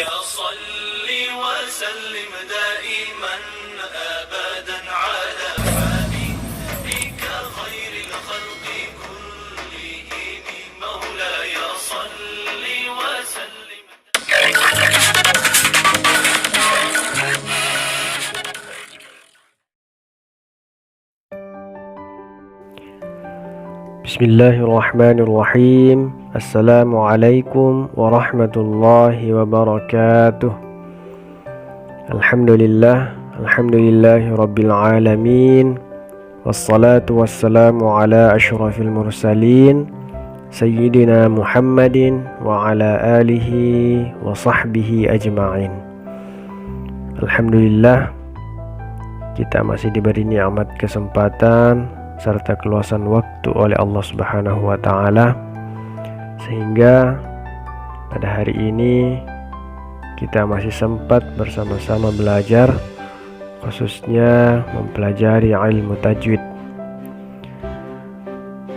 صل وسلم دائما أبدا على حبيبك خير الخلق كلهم مولاي صل وسلم. Bismillahirrahmanirrahim. Assalamualaikum warahmatullahi wabarakatuh. Alhamdulillahi rabbil alamin. Wassalatu wassalamu ala asyrafil mursalin Sayyidina Muhammadin wa ala alihi wa sahbihi ajma'in. Alhamdulillah, kita masih diberi nikmat kesempatan serta keluasan waktu oleh Allah Subhanahu wa taala, sehingga pada hari ini kita masih sempat bersama-sama belajar, khususnya mempelajari ilmu tajwid.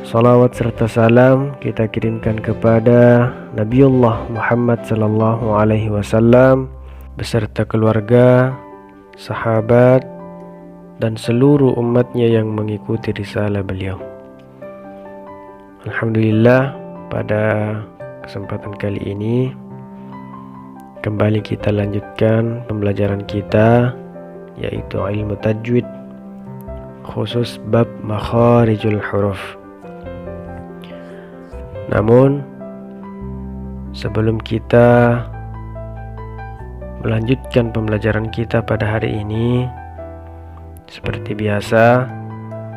Salawat serta salam kita kirimkan kepada Nabiullah Muhammad sallallahu alaihi wasallam beserta keluarga, sahabat, dan seluruh umatnya yang mengikuti risalah beliau. Alhamdulillah, pada kesempatan kali ini kembali kita lanjutkan pembelajaran kita, yaitu ilmu tajwid, khusus bab makharijul huruf. Namun sebelum kita melanjutkan pembelajaran kita pada hari ini, seperti biasa,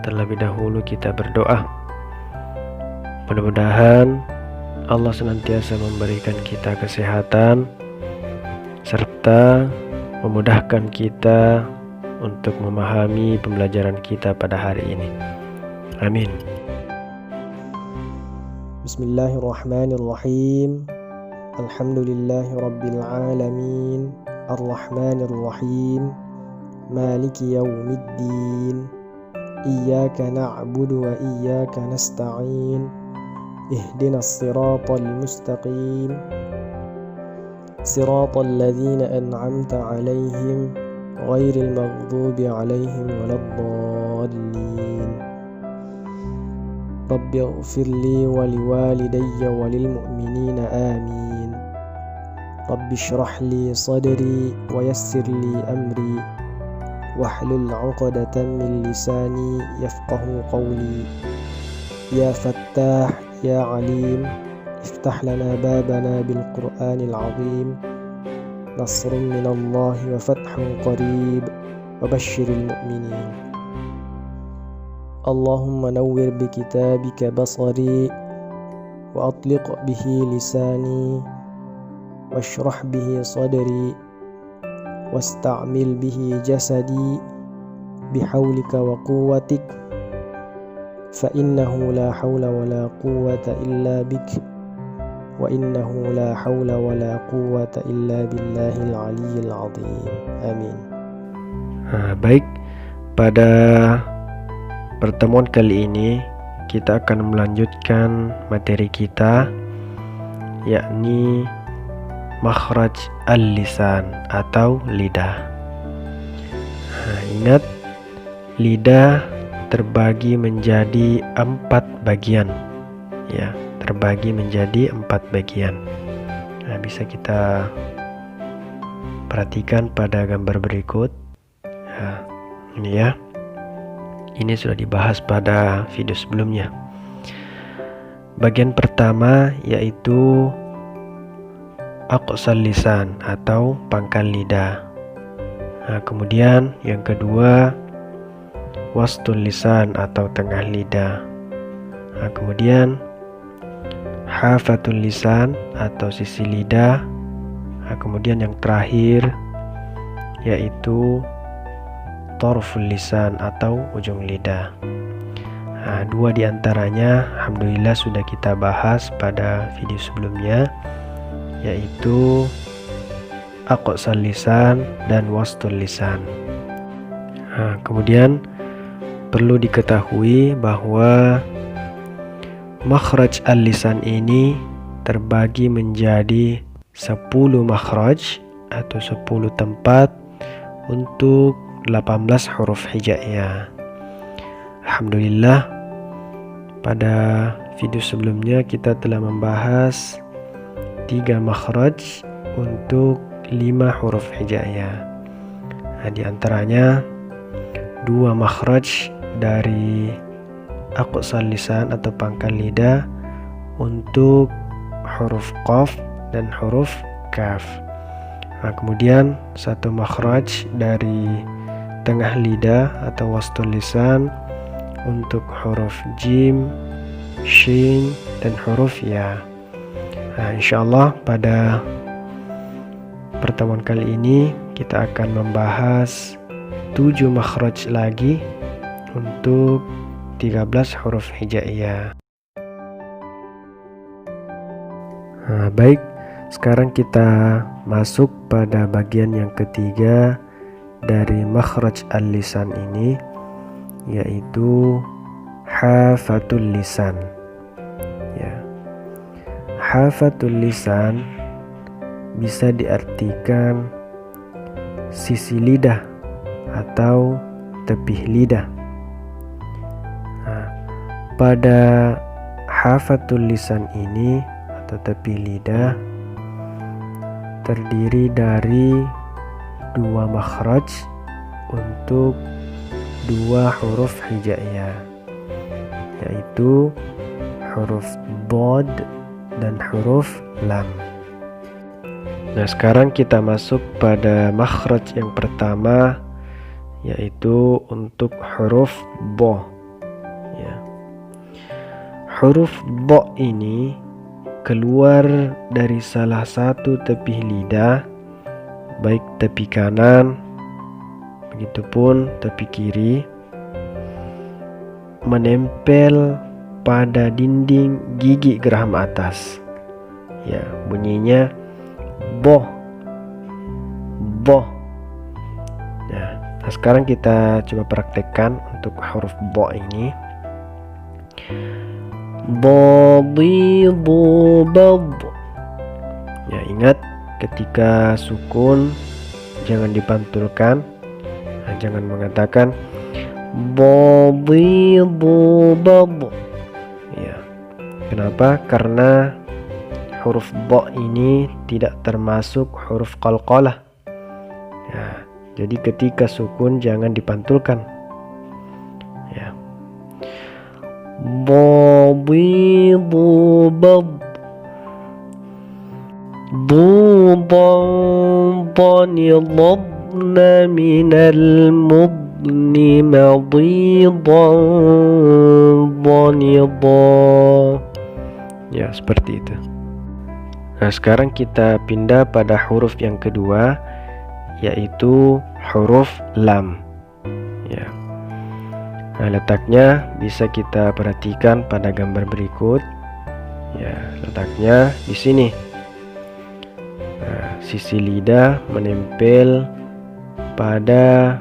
terlebih dahulu kita berdoa. Mudah-mudahan Allah senantiasa memberikan kita kesehatan serta memudahkan kita untuk memahami pembelajaran kita pada hari ini. Amin. Bismillahirrahmanirrahim. Alhamdulillahi rabbil alamin. Ar-Rahmanir-Rahim. مالك يوم الدين إياك نعبد وإياك نستعين اهدنا الصراط المستقيم صراط الذين أنعمت عليهم غير المغضوب عليهم ولا الضالين رب اغفر لي ولوالدي وللمؤمنين آمين رب اشرح لي صدري ويسر لي أمري واحلل عقدة من لساني يفقه قولي يا فتاح يا عليم افتح لنا بابنا بالقرآن العظيم نصر من الله وفتح قريب وبشر المؤمنين اللهم نور بكتابك بصري وأطلق به لساني واشرح به صدري واستعمل به جسدي بحولك وقوتك فإنه لا حول ولا قوة إلا بك وإنه لا حول ولا قوة إلا بالله العلي العظيم آمين. Baik, pada pertemuan kali ini kita akan melanjutkan materi kita, yakni makhraj al-lisan atau lidah. Ingat, lidah terbagi menjadi 4 bagian, ya, terbagi menjadi 4 bagian. Bisa kita perhatikan pada gambar berikut. Ini ya, ini sudah dibahas pada video sebelumnya. Bagian pertama yaitu aqsal lisan atau pangkal lidah. Kemudian yang kedua wastul lisan atau tengah lidah. Kemudian hafatul lisan atau sisi lidah. Kemudian yang terakhir yaitu torful lisan atau ujung lidah. 2 diantaranya alhamdulillah sudah kita bahas pada video sebelumnya, yaitu aqsal lisan dan wastul lisan. Kemudian perlu diketahui bahwa makhraj al-lisan ini terbagi menjadi 10 makhraj atau 10 tempat untuk 18 huruf hijaiyah. Alhamdulillah, pada video sebelumnya kita telah membahas 3 makhraj untuk 5 huruf hijaiyah. Nah, di antaranya 2 makhraj dari aqsal lisan atau pangkal lidah untuk huruf qaf dan huruf kaf. Nah, kemudian 1 makhraj dari tengah lidah atau wastul lisan untuk huruf jim, shin, dan huruf ya. Nah, insyaallah pada pertemuan kali ini kita akan membahas 7 makhraj lagi untuk 13 huruf hijaiyah. Nah, baik, sekarang kita masuk pada bagian yang ketiga dari makhraj al-lisan ini, yaitu hafatul lisan. Ya. Hafatul lisan bisa diartikan sisi lidah atau tepih lidah. Nah, pada hafatul lisan ini atau tepi lidah terdiri dari 2 makhraj untuk 2 huruf hijaiyah, yaitu huruf dhad dan huruf lam. Nah, sekarang kita masuk pada makhraj yang pertama, yaitu untuk huruf bo. Ya. Huruf bo ini keluar dari salah satu tepi lidah, baik tepi kanan begitupun tepi kiri, menempel pada dinding gigi geraham atas. Ya, bunyinya boh, boh. Nah, sekarang kita coba praktekkan untuk huruf bo ini. Badidu bad. Ya, ingat ketika sukun jangan dipantulkan. Nah, jangan mengatakan badidu bad. Ya. Kenapa? Karena huruf bo ini tidak termasuk huruf qalqalah. Ya, jadi ketika sukun jangan dipantulkan. Ya. Badidu bad. Dudan yadna minal mudni madidan yadda. Ya, seperti itu. Nah, sekarang kita pindah pada huruf yang kedua, yaitu huruf lam. Ya. Nah, letaknya bisa kita perhatikan pada gambar berikut. Ya, letaknya di sini. Nah, sisi lidah menempel pada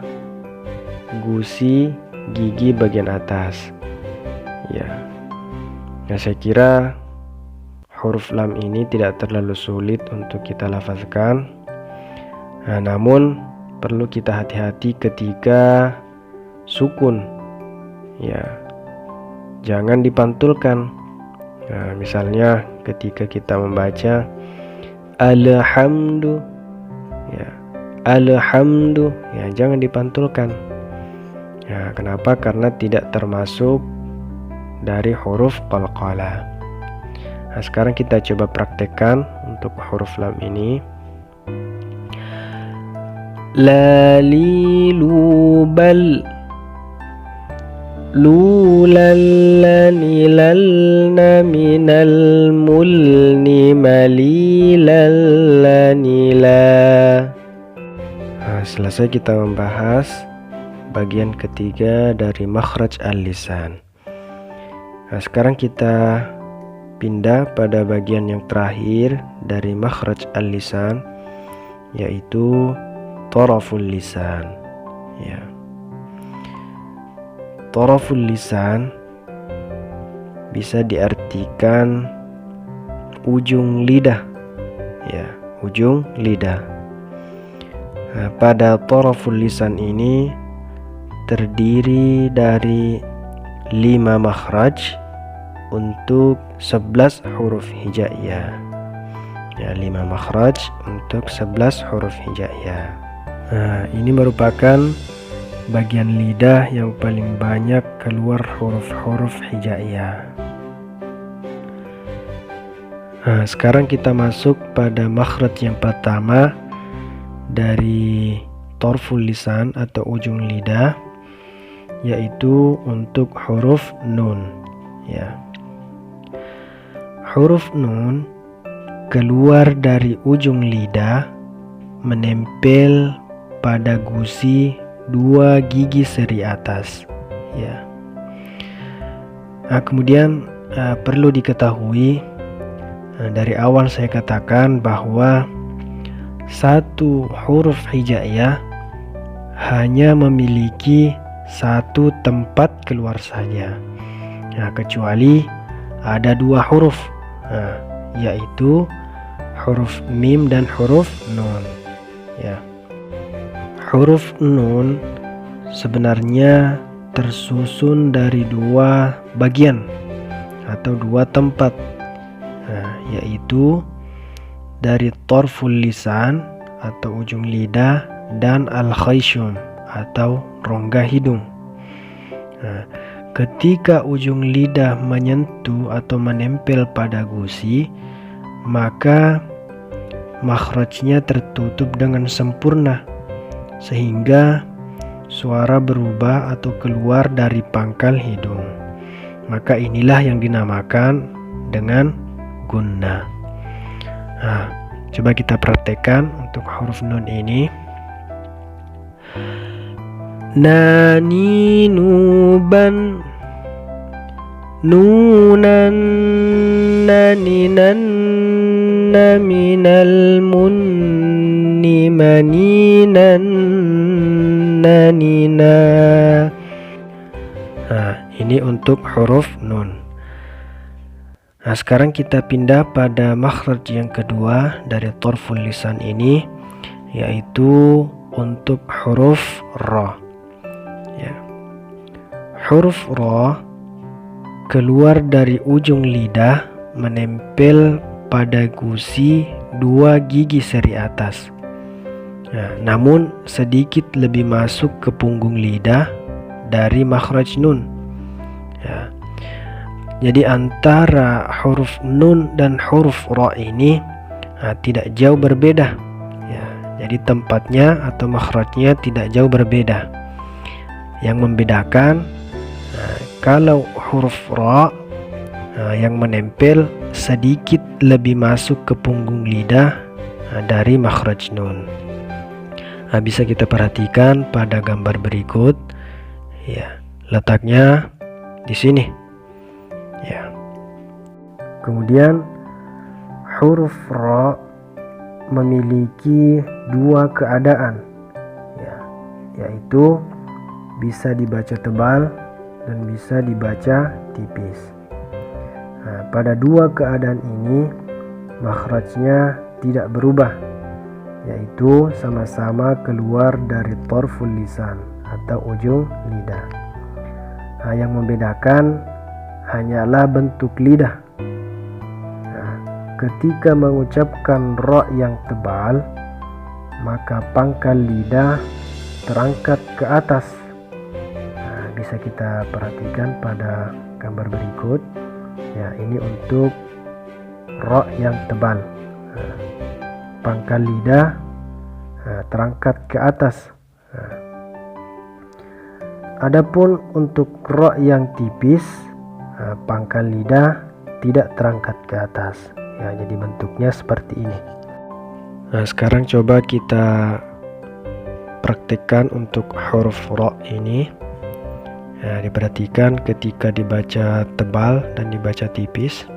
gusi gigi bagian atas. Ya. Nah, saya kira huruf lam ini tidak terlalu sulit untuk kita lafazkan. Nah, namun perlu kita hati-hati ketika sukun. Ya, jangan dipantulkan. Nah, misalnya ketika kita membaca alhamdu, ya, alhamdu, ya, jangan dipantulkan. Ya, kenapa? Karena tidak termasuk dari huruf qalqalah. Nah, sekarang kita coba praktekkan untuk huruf lam ini. Lalilu bal, lulalani lalna minal mulni malilalani la. Nah, selesai kita membahas bagian ketiga dari makhraj al-lisan. Nah, sekarang kita pindah pada bagian yang terakhir dari makhraj al-lisan, yaitu taraful lisan. Ya. Taraful lisan bisa diartikan ujung lidah. Ya. ujung lidah. Pada taraful lisan ini terdiri dari 5 makhraj untuk 11 huruf hijaiyah. 5 makhraj untuk 11 huruf hijaiyah. Ini merupakan bagian lidah yang paling banyak keluar huruf-huruf hijaiyah. Sekarang kita masuk pada makhraj yang pertama dari tarful lisan atau ujung lidah, yaitu untuk huruf nun. Huruf nun keluar dari ujung lidah menempel pada gusi 2 gigi seri atas. Kemudian perlu diketahui, dari awal saya katakan bahwa satu huruf hijaiyah hanya memiliki satu tempat keluar saja, kecuali ada 2 huruf, yaitu huruf mim dan huruf nun. Huruf nun sebenarnya tersusun dari 2 bagian atau 2 tempat, yaitu dari tarful lisan atau ujung lidah dan al-khayshum atau rongga hidung. Ketika ujung lidah menyentuh atau menempel pada gusi, maka makhrajnya tertutup dengan sempurna sehingga suara berubah atau keluar dari pangkal hidung. Maka inilah yang dinamakan dengan gunnah. Coba kita praktekkan untuk huruf nun ini. Nani nuban nunan naninan minal munni maninan nanina. Ini untuk huruf nun. Sekarang kita pindah pada makhraj yang kedua dari tarful lisan ini, yaitu untuk huruf ra. Huruf ra keluar dari ujung lidah menempel pada gusi 2 gigi seri atas, namun sedikit lebih masuk ke punggung lidah dari makhraj nun. Jadi antara huruf nun dan huruf ra ini tidak jauh berbeda. Jadi tempatnya atau makhrajnya tidak jauh berbeda. Yang membedakan, kalau huruf ra yang menempel sedikit lebih masuk ke punggung lidah dari makhraj nun. Bisa kita perhatikan pada gambar berikut. Letaknya di sini. Kemudian huruf ra memiliki 2 keadaan, yaitu bisa dibaca tebal dan bisa dibaca tipis. Pada 2 keadaan ini makhrajnya tidak berubah, yaitu sama-sama keluar dari tarful lisan atau ujung lidah. Yang membedakan hanyalah bentuk lidah. Ketika mengucapkan ra yang tebal, maka pangkal lidah terangkat ke atas. Bisa kita perhatikan pada gambar berikut. Ini untuk ra yang tebal. Pangkal lidah terangkat ke atas. Adapun untuk ra yang tipis, pangkal lidah tidak terangkat ke atas. Jadi bentuknya seperti ini. Sekarang coba kita praktekkan untuk huruf ra ini. Diperhatikan ketika dibaca tebal dan dibaca tipis.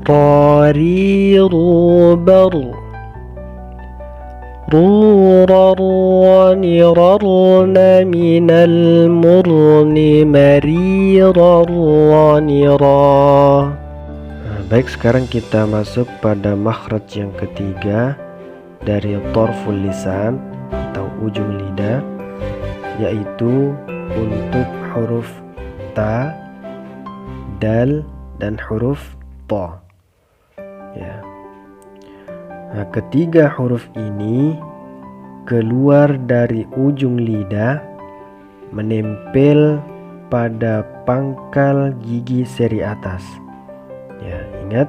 Rari rubar rurarani rarna minal murni marirarani ra. Baik, sekarang kita masuk pada makhraj yang ketiga dari tarful lisan atau ujung lidah, yaitu untuk huruf ta, dal, dan huruf ta. Ya. Nah, ketiga huruf ini keluar dari ujung lidah menempel pada pangkal gigi seri atas. Ya, ingat,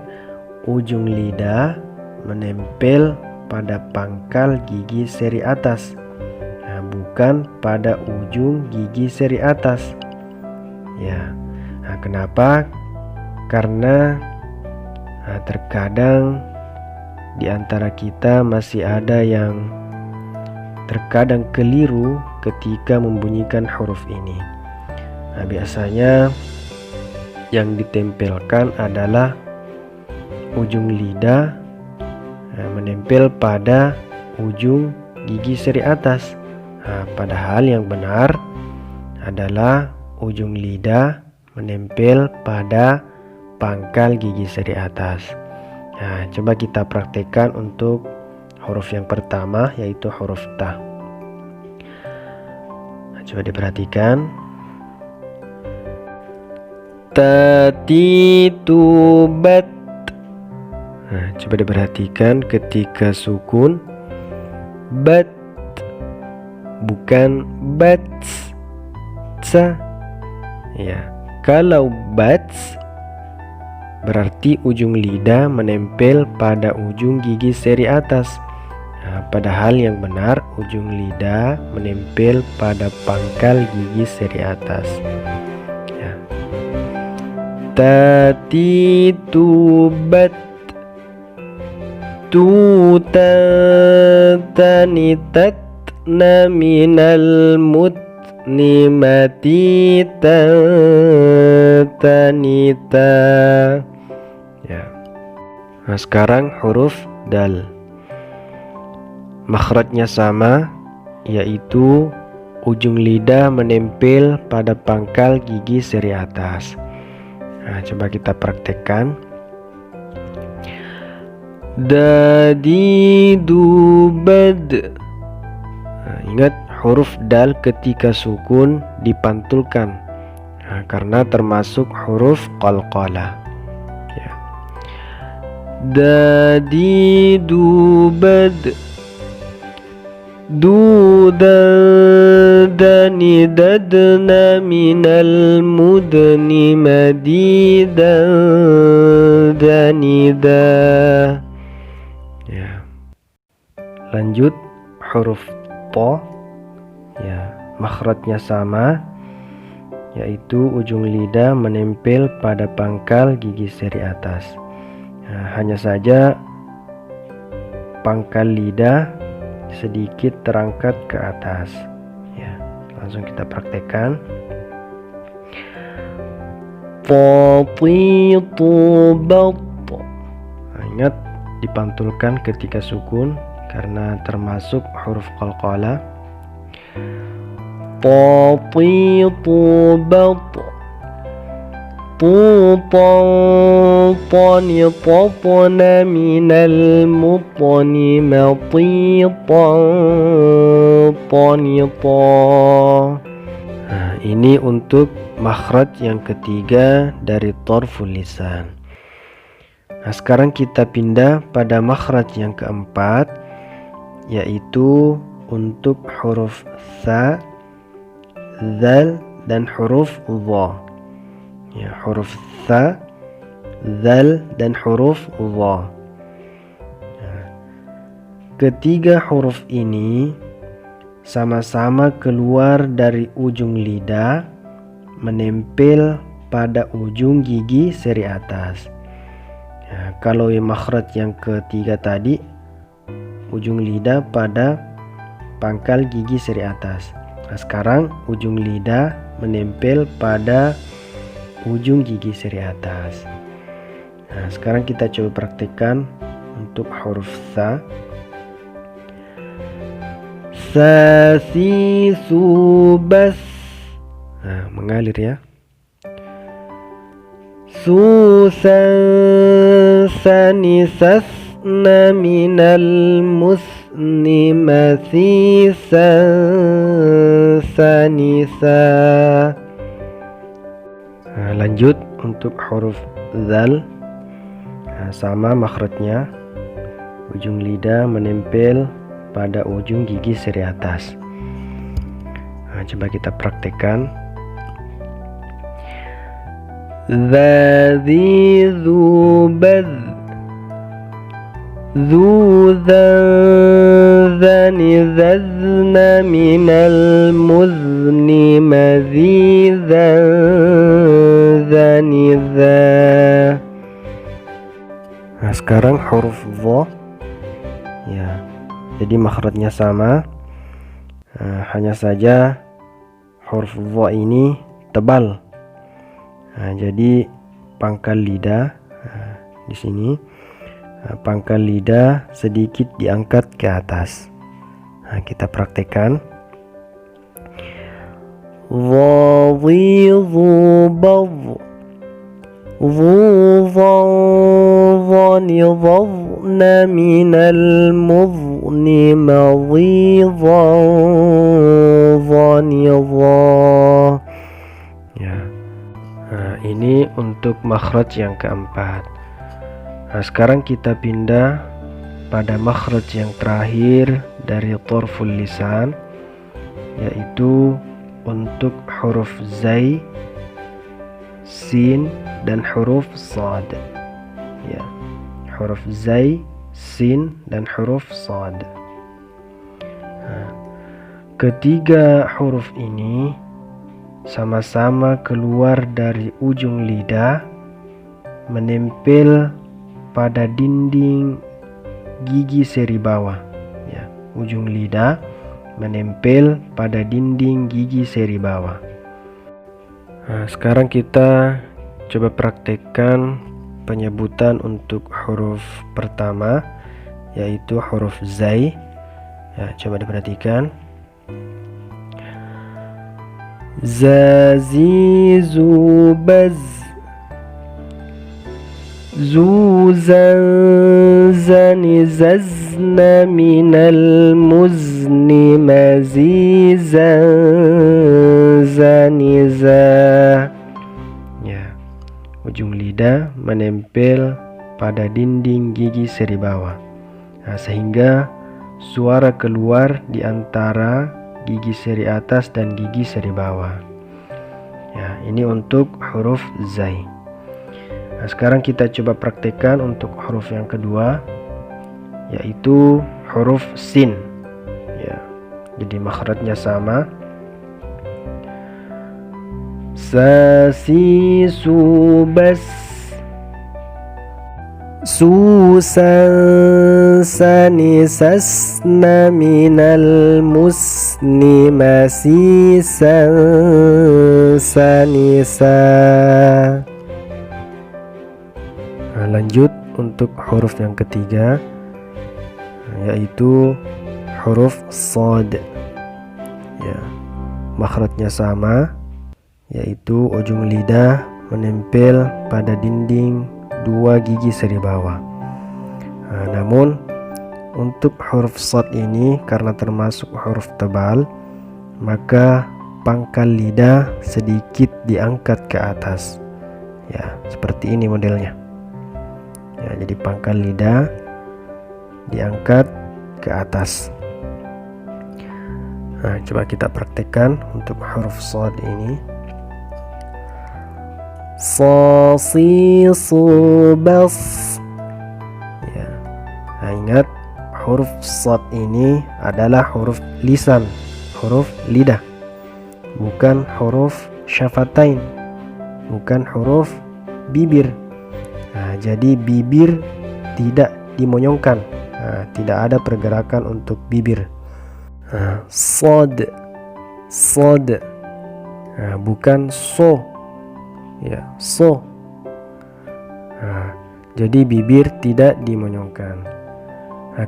ujung lidah menempel pada pangkal gigi seri atas, nah, bukan pada ujung gigi seri atas. Ya, nah, kenapa? Karena terkadang di antara kita masih ada yang terkadang keliru ketika membunyikan huruf ini. Nah, biasanya yang ditempelkan adalah ujung lidah menempel pada ujung gigi seri atas. Nah, padahal yang benar adalah ujung lidah menempel pada pangkal gigi seri atas. Nah, coba kita praktekkan untuk huruf yang pertama, yaitu huruf ta. Nah, coba diperhatikan. Tatitu-bat. Nah, coba diperhatikan ketika sukun bat, bukan bats. Tsa. Ya, kalau bats berarti ujung lidah menempel pada ujung gigi seri atas. Nah, padahal yang benar ujung lidah menempel pada pangkal gigi seri atas. Ya. Tatitu-bat, tutanitatna minal mutnimati tanita. Ya. Nah, sekarang huruf dal. Makhrajnya sama, yaitu ujung lidah menempel pada pangkal gigi seri atas. Nah, coba kita praktekkan. Dadidubad. Nah, ingat, huruf dal ketika sukun dipantulkan, nah, karena termasuk huruf qalqalah. Ya. Dadidubad, dudadani dadna minal mudni madidanida. Ya. Lanjut huruf to. Ya, makhrajnya sama, yaitu ujung lidah menempel pada pangkal gigi seri atas. Nah, hanya saja pangkal lidah sedikit terangkat ke atas. Ya, langsung kita praktekkan. Tatitu-bat. Nah, ingat, dipantulkan ketika sukun karena termasuk huruf qalqalah. Tatitu-bat, tutanitapna minal mutnimati tanita. Nah, ini untuk makhraj yang ketiga dari tarful lisan. Nah, sekarang kita pindah pada makhraj yang keempat, yaitu untuk huruf sa, zal, dan huruf dha. Ya, huruf sa, zal, dan huruf dha. Nah, ketiga huruf ini sama-sama keluar dari ujung lidah menempel pada ujung gigi seri atas. Ya, kalau makhraj yang ketiga tadi ujung lidah pada pangkal gigi seri atas. Nah, sekarang ujung lidah menempel pada ujung gigi seri atas. Nah, sekarang kita coba praktekkan untuk huruf sa. Sa, si, su, bas. Nah, mengalir ya. susan sanisasna minal musni masisan sanisa. Lanjut untuk huruf zal. Sama makhrajnya, ujung lidah menempel pada ujung gigi seri atas. Coba kita praktekkan. Zadzi zubaz zuzani zazna minal muzni mazizan zaniza. Nah, sekarang huruf dha, ya, jadi makhrajnya sama, hanya saja huruf dha ini tebal. Jadi pangkal lidah di sini, pangkal lidah sedikit diangkat ke atas. Kita praktekkan. Dhadhi dhubadh dhani dhadna minal mudhni madhidhan dhani dha. Ya. Ini untuk makhraj yang keempat. Sekarang kita pindah pada makhraj yang terakhir dari torful lisan, yaitu untuk huruf zai, sin, dan huruf sad. Ya, huruf zai, sin, dan huruf sad. Ketiga huruf ini sama-sama keluar dari ujung lidah, menempel pada dinding gigi seri bawah. Ya, ujung lidah menempel pada dinding gigi seri bawah. Sekarang kita coba praktekkan penyebutan untuk huruf pertama, yaitu huruf zai. Ya, coba diperhatikan. Zazi zubaz zuzan zani zazna minal muzni mazizan zaniza. Ya, ujung lidah menempel pada dinding gigi seri bawah, sehingga suara keluar di antara gigi seri atas dan gigi seri bawah. Ya, ini untuk huruf zai. Sekarang kita coba praktekkan untuk huruf yang kedua, yaitu huruf sin. Ya, jadi makhrajnya sama. Sasi subas susan sanisasna minal musni masisan sanisa. Lanjut untuk huruf yang ketiga, yaitu huruf sad. Ya, makhrajnya sama, yaitu ujung lidah menempel pada dinding dua gigi seri bawah. Namun untuk huruf sad ini karena termasuk huruf tebal, maka pangkal lidah sedikit diangkat ke atas. Ya, seperti ini modelnya. Ya, jadi pangkal lidah diangkat ke atas. Coba kita praktekkan untuk huruf sad ini. Sasi subas. Ya. Ingat, huruf sad ini adalah huruf lisan, huruf lidah, bukan huruf syafatain, bukan huruf bibir. Jadi bibir tidak dimonyongkan, tidak ada pergerakan untuk bibir. Sad, sad, bukan so. Ya, so. Jadi bibir tidak dimonyongkan.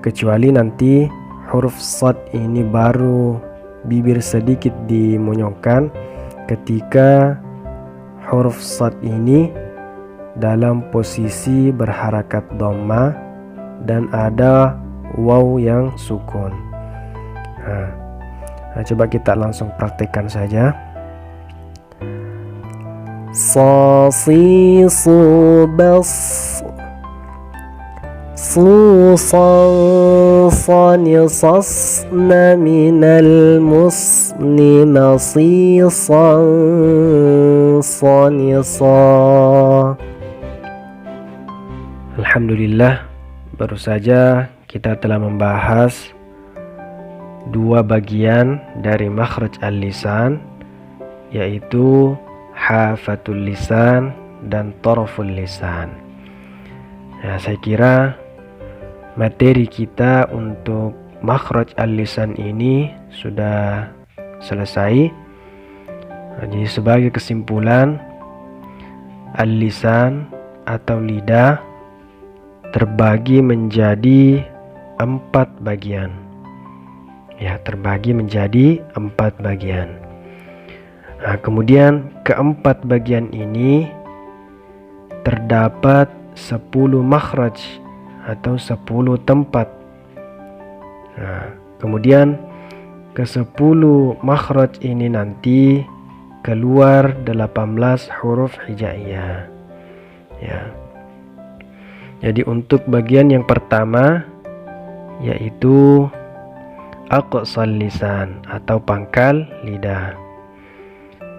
Kecuali nanti huruf sad ini baru bibir sedikit dimonyongkan ketika huruf sad ini dalam posisi berharakat dhamma dan ada waw yang sukun. Coba kita langsung praktikkan saja. Sa si su bas su san san yasasna minal muslima si san san yasa. Alhamdulillah, baru saja kita telah membahas dua bagian dari makhraj al-lisan, yaitu hafatul lisan dan taraful lisan. Saya kira materi kita untuk makhraj al-lisan ini sudah selesai. Jadi sebagai kesimpulan, al-lisan atau lidah terbagi menjadi 4 bagian. Terbagi menjadi 4 bagian. Kemudian keempat bagian ini terdapat 10 makhraj atau 10 tempat. Kemudian ke 10 makhraj ini nanti keluar 18 huruf hijaiyah. Jadi untuk bagian yang pertama yaitu aqsal lisan atau pangkal lidah.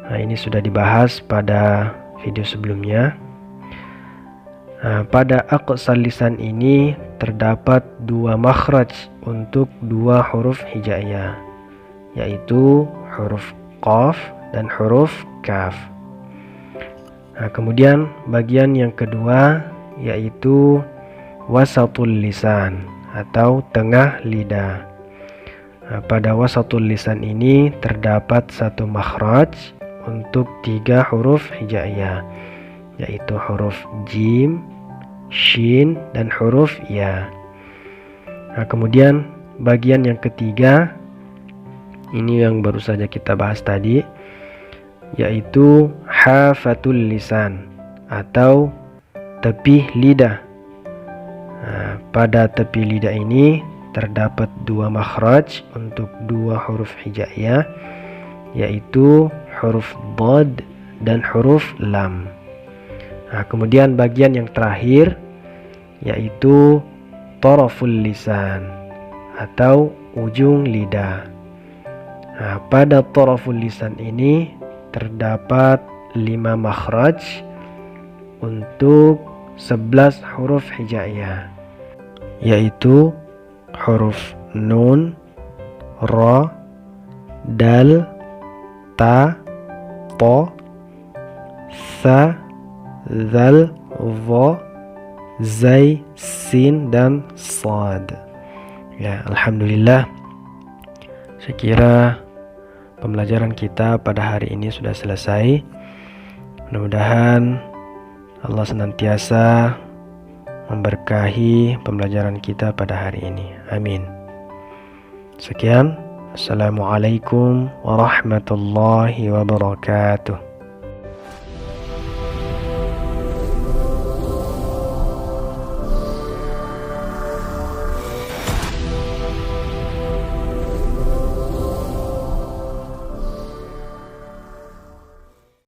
Ini sudah dibahas pada video sebelumnya. Pada aqsal lisan ini terdapat 2 makhraj untuk 2 huruf hijaiyah, yaitu huruf qaf dan huruf kaf. Kemudian bagian yang kedua yaitu wasatul lisan atau tengah lidah. Pada wasatul lisan ini terdapat 1 makhraj untuk 3 huruf hijaiyah, yaitu huruf jim, shin, dan huruf ya. Kemudian bagian yang ketiga, ini yang baru saja kita bahas tadi, yaitu hafatul lisan atau tepi lidah. Pada tepi lidah ini terdapat 2 makhraj untuk 2 huruf hijaiyah, yaitu huruf dhad dan huruf lam. Kemudian bagian yang terakhir yaitu taraful lisan atau ujung lidah. Pada taraful lisan ini terdapat 5 makhraj untuk 11 huruf hijaiyah, yaitu huruf nun, ra, dal, ta, to, sa, zal, dha, zai, sin, dan sad. Alhamdulillah, saya kira pembelajaran kita pada hari ini sudah selesai. Mudah-mudahan Allah senantiasa memberkahi pembelajaran kita pada hari ini. Amin. Sekian. Assalamualaikum warahmatullahi wabarakatuh.